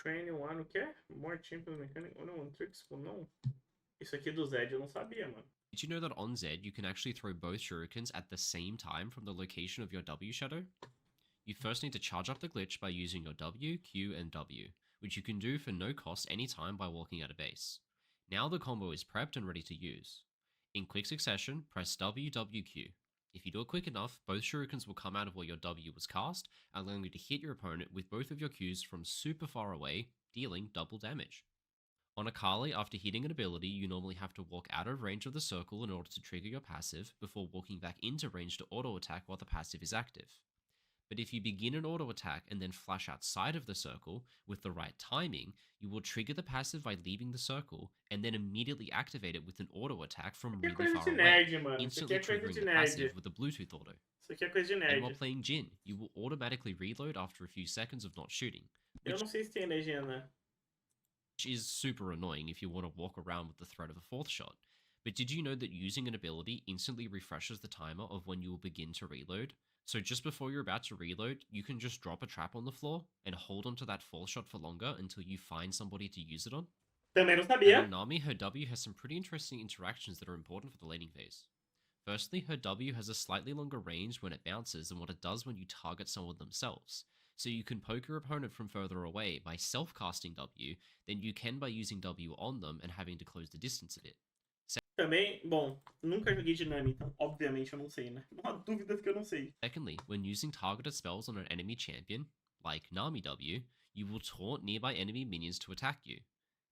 Train one, o quê? More champions mechanic. Oh, não, tricks, não. Isso aqui do Zed eu não sabia, mano. Did you know that on Zed, you can actually throw both shurikens at the same time from the location of your W shadow? You first need to charge up the glitch by using your W, Q, and W, which you can do for no cost anytime by walking out of base. Now the combo is prepped and ready to use. In quick succession, press W, W, Q. If you do it quick enough, both shurikens will come out of where your W was cast, allowing you to hit your opponent with both of your Qs from super far away, dealing double damage. On Akali, after hitting an ability, you normally have to walk out of range of the circle in order to trigger your passive, before walking back into range to auto-attack while the passive is active. But if you begin an auto-attack and then flash outside of the circle, with the right timing, you will trigger the passive by leaving the circle, and then immediately activate it with an auto-attack from really far away, instantly triggering the passive with a Bluetooth auto. Isso aqui é coisa de nerd. And while playing Jhin, you will automatically reload after a few seconds of not shooting. Eu não sei se tem legenda. Which is super annoying if you want to walk around with the threat of a fourth shot. But did you know that using an ability instantly refreshes the timer of when you will begin to reload? So just before you're about to reload, you can just drop a trap on the floor and hold onto that fourth shot for longer until you find somebody to use it on. Também não sabia. And on Nami, her W has some pretty interesting interactions that are important for the laning phase. Firstly, her W has a slightly longer range when it bounces than what it does when you target someone themselves. So you can poke your opponent from further away by self-casting W than you can by using W on them and having to close the distance a bit. Também, bom, nunca joguei de Nami, então obviamente eu não sei, né? Não há dúvidas que eu não sei. Secondly, when using targeted spells on an enemy champion, like Nami W, you will taunt nearby enemy minions to attack you.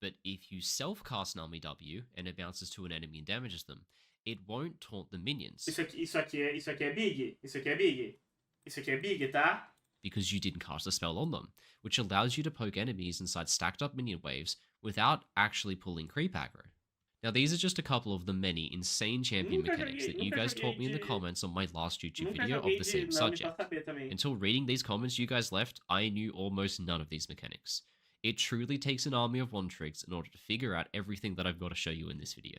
But if you self-cast Nami W and it bounces to an enemy and damages them, it won't taunt the minions. Isso aqui é big? Isso aqui é big? Isso aqui é big, tá? Because you didn't cast a spell on them, which allows you to poke enemies inside stacked up minion waves without actually pulling creep aggro. Now these are just a couple of the many insane champion mechanics that you guys taught me in the comments on my last YouTube video of the same subject. Until reading these comments you guys left, I knew almost none of these mechanics. It truly takes an army of one tricks in order to figure out everything that I've got to show you in this video.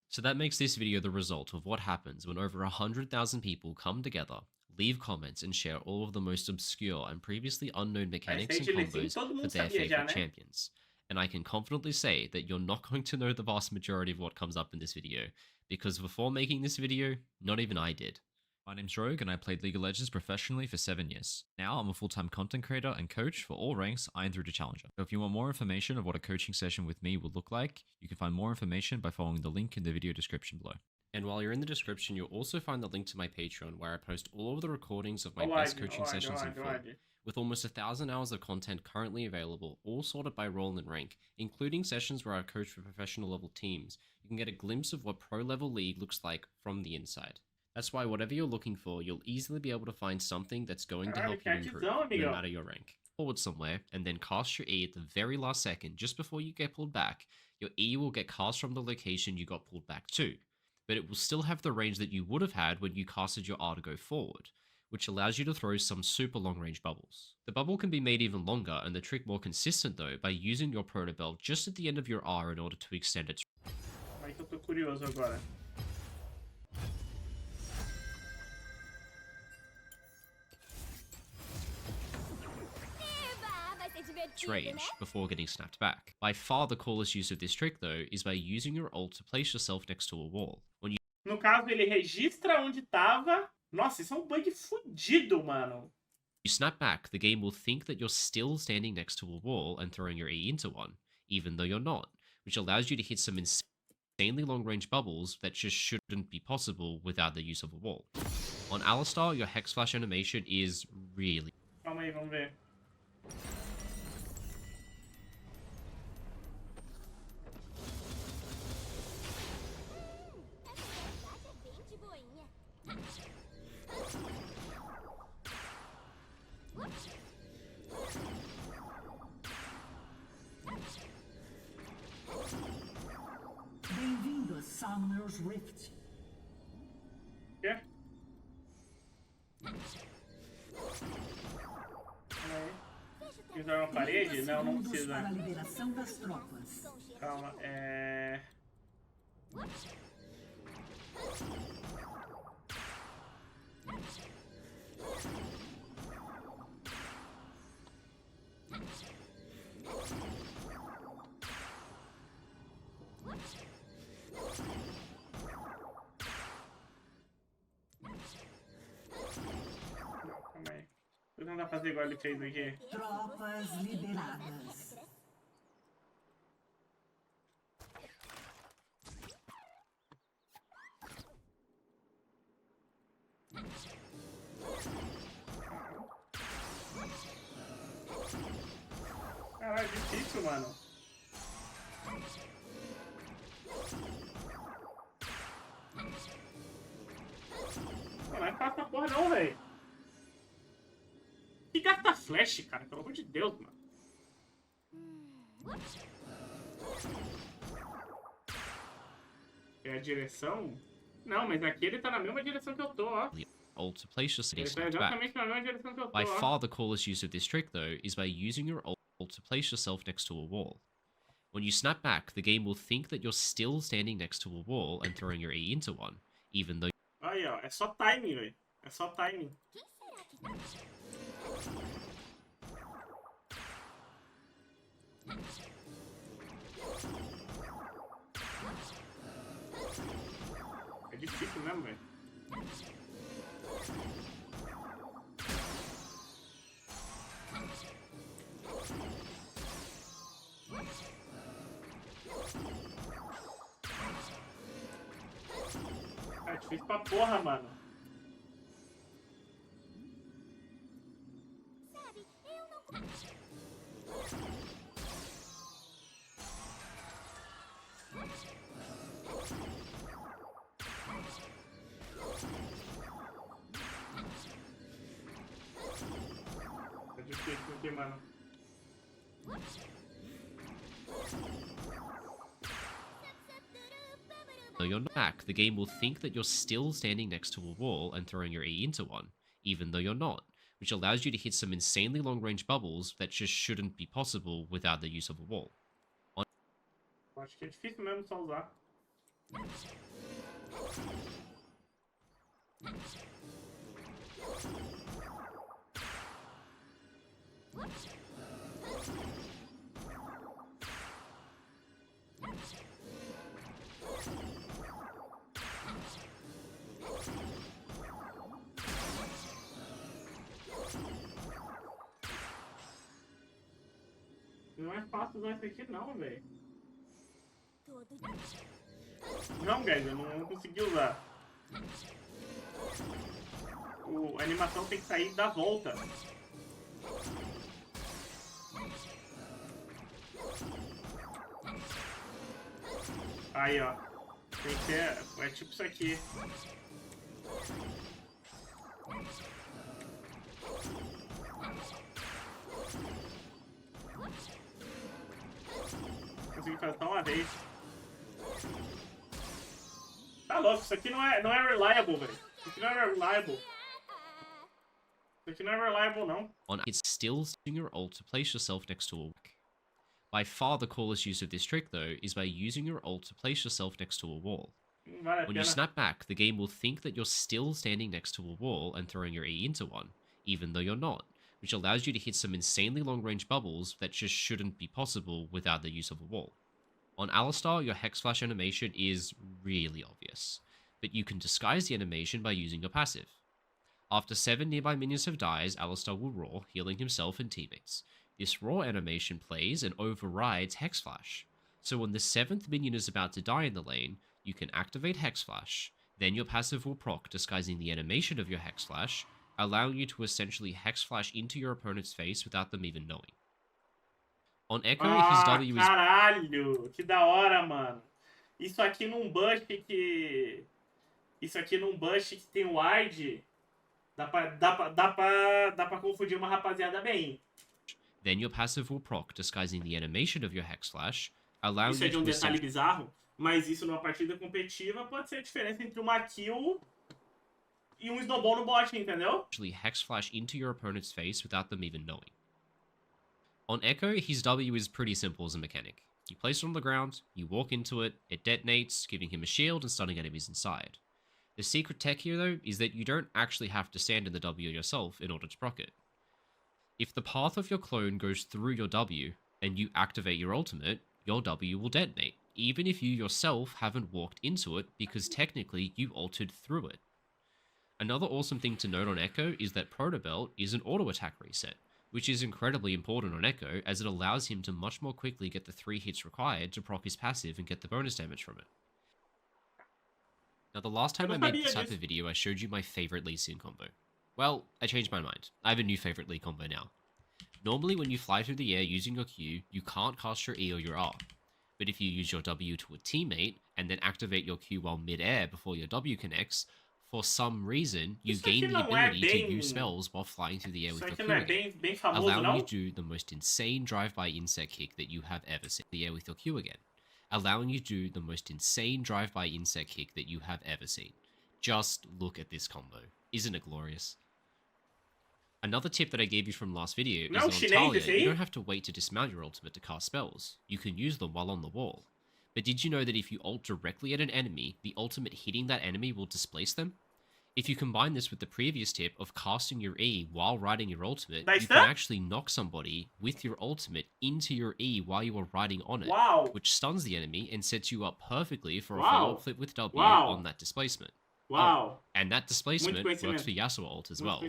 So that makes this video the result of what happens when over 100,000 people come together, leave comments, and share all of the most obscure and previously unknown mechanics and combos for their favorite champions. And I can confidently say that you're not going to know the vast majority of what comes up in this video, because before making this video, not even I did. My name's Rogue and I played League of Legends professionally for 7 years. Now I'm a full-time content creator and coach for all ranks Iron through to Challenger. So if you want more information of what a coaching session with me will look like, you can find more information by following the link in the video description below. And while you're in the description, you'll also find the link to my Patreon, where I post all of the recordings of my best coaching sessions in full, with almost 1,000 hours of content currently available, all sorted by role and rank, including sessions where I coach for professional level teams. You can get a glimpse of what pro level league looks like from the inside. That's why whatever you're looking for, you'll easily be able to find something that's going to help you improve, no matter your rank. Forward somewhere, and then cast your E at the very last second, just before you get pulled back. Your E will get cast from the location you got pulled back to, but it will still have the range that you would have had when you casted your R to go forward, which allows you to throw some super long range bubbles. The bubble can be made even longer and the trick more consistent though by using your protobell just at the end of your R in order to extend its. Aí que eu tô curioso agora. Range before getting snapped back. By far the coolest use of this trick though is by using your ult to place yourself next to a wall. When you No caso ele registra onde tava. Nossa, isso é bug fudido, mano. You snap back, the game will think that you're still standing next to a wall and throwing your E into one, even though you're not, which allows you to hit some insanely long range bubbles that just shouldn't be possible without the use of a wall. On Alistar, your Hex Flash animation is really... Calma aí, vamos ver. Bem-vindo a Summoner's Rift. Quê? Precisa uma parede? Não, não precisa. Para a liberação das tropas. Calma, Vou tentar fazer igual ele fez aqui. Tropas liberadas. Caralho, difícil, mano. Não é fácil essa porra não, velho. Que gasta flash, cara? Pelo amor de Deus, mano. É a direção? Não, mas aqui ele tá na mesma direção que eu tô, ó. Ult to place your city Ele tá snapped back. exatamente na mesma direção que eu tô, By ó. far the coolest use of this trick, though, is by using your ult to place yourself next to a wall. When you snap back, the game will think that you're still standing next to a wall and throwing your E into one, even though... Aí, ó. É só timing, velho. É só timing. É difícil mesmo, velho. É difícil pra porra, mano. É difícil aqui, mano. Though you're not back, the game will think that you're still standing next to a wall and throwing your E into one, even though you're not, which allows you to hit some insanely long-range bubbles that just shouldn't be possible without the use of a wall. Acho que é difícil mesmo só usar. Não é fácil usar isso aqui não, velho. Não, guys, eu não consegui usar. A animação tem que sair da volta. Aí, ó. Tem que ser... É tipo isso aqui. Consegui fazer só uma vez. Tá louco, isso aqui não é reliable, velho. Isso aqui não é reliable. Isso aqui não é reliable, não. It's still using your ult to place yourself next to a wall. By far the coolest use of this trick, though, is by using your ult to place yourself next to a wall. Não vale a When you pena. snap back, the game will think that you're still standing next to a wall and throwing your E into one, even though you're not, which allows you to hit some insanely long-range bubbles that just shouldn't be possible without the use of a wall. On Alistar, your Hex Flash animation is really obvious, but you can disguise the animation by using your passive. After 7 nearby minions have died, Alistar will roar, healing himself and teammates. This roar animation plays and overrides Hex Flash, so when the 7th minion is about to die in the lane, you can activate Hex Flash, then your passive will proc, disguising the animation of your Hex Flash, allowing you to essentially Hex Flash into your opponent's face without them even knowing. On Ekko, his W is... Caralho! Que da hora, mano. Isso aqui num bush que... Isso aqui num bush que tem wide... Dá pra confundir uma rapaziada bem. Then your passive will proc, disguising the animation of your Hex Flash, allowing Isso you é de um to detalhe essentially... bizarro, mas isso numa partida competitiva pode ser a diferença entre uma kill e um snowball no bot, entendeu? Hex Flash into your opponent's face without them even knowing. On Ekko, his W is pretty simple as a mechanic. You place it on the ground, you walk into it, it detonates, giving him a shield and stunning enemies inside. The secret tech here, though, is that you don't actually have to stand in the W yourself in order to proc it. If the path of your clone goes through your W, and you activate your ultimate, your W will detonate, even if you yourself haven't walked into it, because technically you ulted through it. Another awesome thing to note on Ekko is that Proto Belt is an auto attack reset, which is incredibly important on Ekko as it allows him to much more quickly get the 3 hits required to proc his passive and get the bonus damage from it. Now the last time I made this type of video I showed you my favourite Lee Sin combo. Well, I changed my mind. I have a new favourite Lee combo now. Normally when you fly through the air using your Q, you can't cast your E or your R. But if you use your W to a teammate, and then activate your Q while mid-air before your W connects, for some reason, you gain the ability to use spells while flying through the air with your Q again, allowing you to do the most insane drive-by insect kick that you have ever seen the air with your Q again. Allowing you to do the most insane drive-by insect kick that you have ever seen. Just look at this combo. Isn't it glorious? Another tip that I gave you from last video is that on Taliyah, you don't have to wait to dismount your ultimate to cast spells. You can use them while on the wall. But did you know that if you ult directly at an enemy, the ultimate hitting that enemy will displace them? If you combine this with the previous tip of casting your E while riding your ultimate, you can actually knock somebody with your ultimate into your E while you are riding on it, which stuns the enemy and sets you up perfectly for a follow-up flip with W on that displacement. And that displacement works for Yasuo ult as well.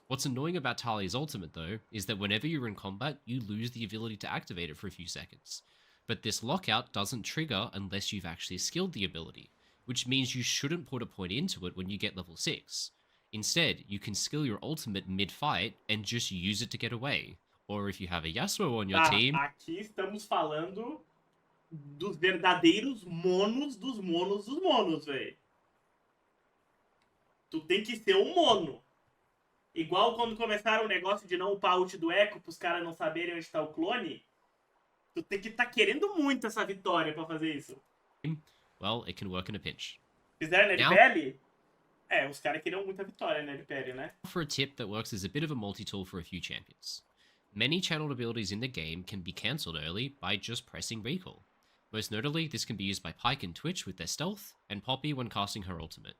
What's annoying about Taliyah's ultimate though, is that whenever you're in combat, you lose the ability to activate it for a few seconds. But this lockout doesn't trigger unless you've actually skilled the ability, which means you shouldn't put a point into it when you get level 6. Instead, you can skill your ultimate mid-fight and just use it to get away. Or if you have a Yasuo on your team... Aqui estamos falando dos verdadeiros monos dos monos dos monos, velho. Tu tem que ser um mono. Igual quando começaram o negócio de não upar ult do Ekko pros caras não saberem onde tá o clone. Tu tem que estar querendo muito essa vitória pra fazer isso. Well, it can work in a pinch. Fizeram na LPL? É, os caras queriam muita vitória na LPL, né? For a tip that works as a bit of a multi-tool for a few champions. Many channeled abilities in the game can be cancelled early by just pressing recall. Most notably, this can be used by Pyke and Twitch with their stealth, and Poppy when casting her ultimate.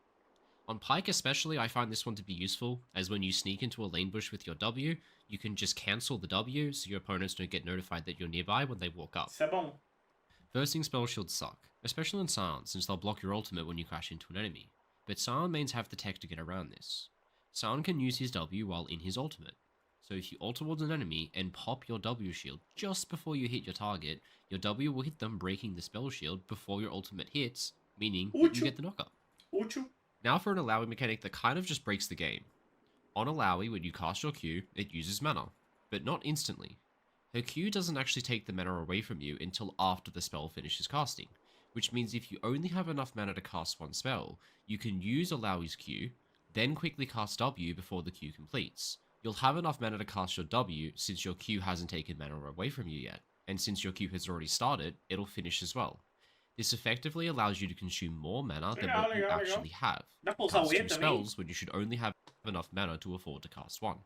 On Pyke especially, I find this one to be useful, as when you sneak into a lane bush with your W, you can just cancel the W so your opponents don't get notified that you're nearby when they walk up. Isso é bom. Bursting spell shields suck, especially on Sion, since they'll block your ultimate when you crash into an enemy, but Sion mains have the tech to get around this. Sion can use his W while in his ultimate, so if you ult towards an enemy and pop your W shield just before you hit your target, your W will hit them breaking the spell shield before your ultimate hits, meaning that you get the knockup. Now for an Illaoi mechanic that kind of just breaks the game. On Illaoi, when you cast your Q, it uses mana, but not instantly. Her Q doesn't actually take the mana away from you until after the spell finishes casting, which means if you only have enough mana to cast one spell, you can use Illaoi's Q, then quickly cast W before the Q completes. You'll have enough mana to cast your W since your Q hasn't taken mana away from you yet, and since your Q has already started, it'll finish as well. This effectively allows you to consume more mana than what you actually have. Cast 2 spells when you should only have enough mana to afford to cast 1.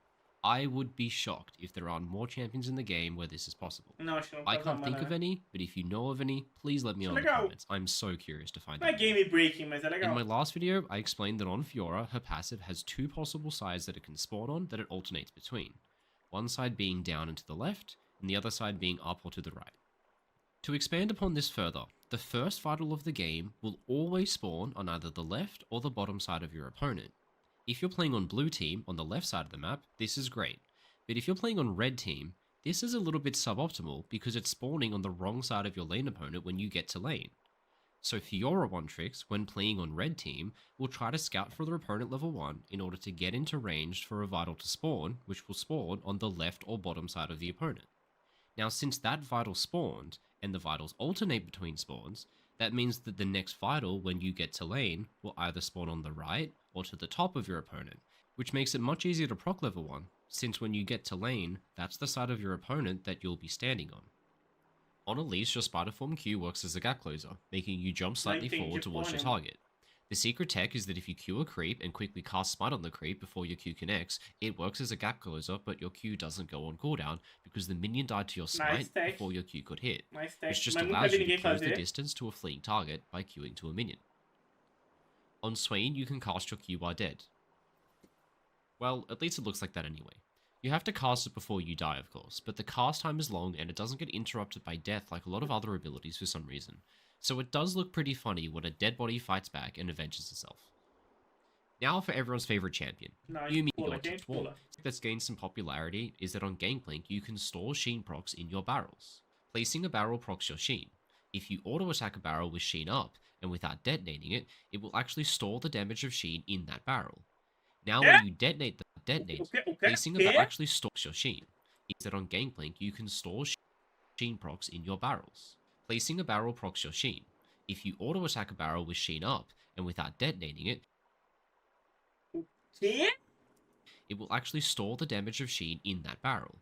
I would be shocked if there aren't more champions in the game where this is possible. I can't think of any, but if you know of any, please let me know in the comments. I'm so curious to find out. In my last video, I explained that on Fiora, her passive has 2 possible sides that it can spawn on that it alternates between. One side being down and to the left, and the other side being up or to the right. To expand upon this further, the first vital of the game will always spawn on either the left or the bottom side of your opponent. If you're playing on blue team on the left side of the map, this is great. But if you're playing on red team, this is a little bit suboptimal because it's spawning on the wrong side of your lane opponent when you get to lane. So Fiora one tricks, when playing on red team, will try to scout for their opponent level 1 in order to get into range for a vital to spawn, which will spawn on the left or bottom side of the opponent. Now since that vital spawned, and the vitals alternate between spawns, that means that the next vital when you get to lane will either spawn on the right or to the top of your opponent, which makes it much easier to proc level 1, since when you get to lane, that's the side of your opponent that you'll be standing on. On Elise, your spider form Q works as a gap closer, making you jump slightly forward towards your target. The secret tech is that if you Q a creep and quickly cast smite on the creep before your Q connects, it works as a gap closer, but your Q doesn't go on cooldown because the minion died to your smite before your Q could hit, which just allows you to close the distance to a fleeing target by Qing to a minion. On Swain, you can cast your Q while dead. Well, at least it looks like that anyway. You have to cast it before you die, of course, but the cast time is long and it doesn't get interrupted by death like a lot of other abilities for some reason. So it does look pretty funny when a dead body fights back and avenges itself. Now for everyone's favorite champion, Não, a Yumi gente pula, or aqui a gente Well, pula. that's gained some popularity is that on Gangplank you can store Sheen procs in your barrels. Placing a barrel procs your Sheen. If you auto attack a barrel with Sheen up, and without detonating it, it will actually store the damage of Sheen in that barrel. Now when you detonate placing a barrel actually stores your Sheen. Is that on Gangplank you can store Sheen procs in your barrels. Placing a barrel procs your Sheen. If you auto attack a barrel with Sheen up, and without detonating it, it will actually store the damage of Sheen in that barrel.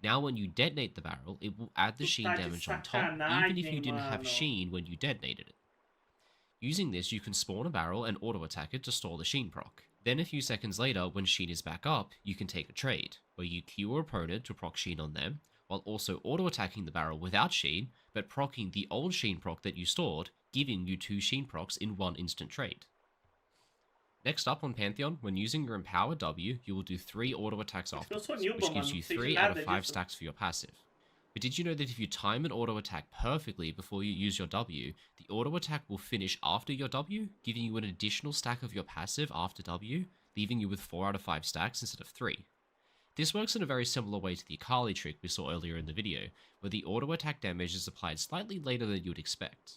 Now when you detonate the barrel, it will add the Sheen damage on top, even if you didn't have Sheen when you detonated it. Using this, you can spawn a barrel and auto-attack it to store the Sheen proc. Then a few seconds later, when Sheen is back up, you can take a trade, where you Q your opponent to proc Sheen on them, while also auto-attacking the barrel without Sheen, but proccing the old Sheen proc that you stored, giving you 2 Sheen procs in one instant trade. Next up on Pantheon, when using your Empower W, you will do 3 auto attacks afterwards, which gives you 3 out of 5 stacks for your passive. But did you know that if you time an auto attack perfectly before you use your W, the auto attack will finish after your W, giving you an additional stack of your passive after W, leaving you with 4 out of 5 stacks instead of 3. This works in a very similar way to the Akali trick we saw earlier in the video, where the auto attack damage is applied slightly later than you would expect.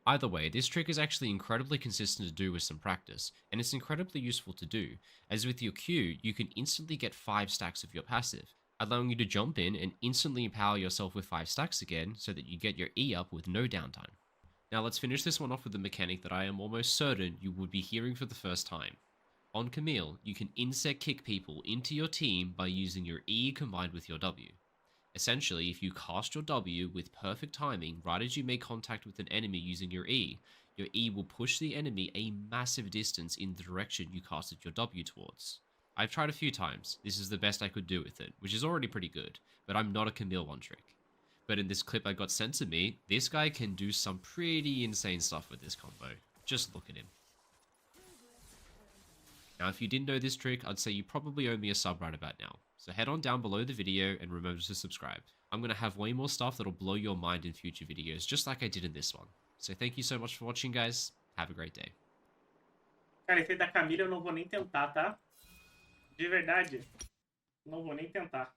Either way, this trick is actually incredibly consistent to do with some practice, and it's incredibly useful to do, as with your Q, you can instantly get 5 stacks of your passive, allowing you to jump in and instantly empower yourself with 5 stacks again, so that you get your E up with no downtime. Now let's finish this one off with a mechanic that I am almost certain you would be hearing for the first time. On Camille, you can insect kick people into your team by using your E combined with your W. Essentially, if you cast your W with perfect timing right as you make contact with an enemy using your E will push the enemy a massive distance in the direction you casted your W towards. I've tried a few times, this is the best I could do with it, which is already pretty good, but I'm not a Camille one trick. But in this clip I got sent to me, this guy can do some pretty insane stuff with this combo. Just look at him. Now if you didn't know this trick, I'd say you probably owe me a sub right about now. So head on down below the video and remember to subscribe. I'm going to have way more stuff that'll blow your mind in future videos, just like I did in this one. So thank you so much for watching, guys. Have a great day. Cara, esse aí da Camille eu não vou nem tentar, tá? De verdade. Não vou nem tentar.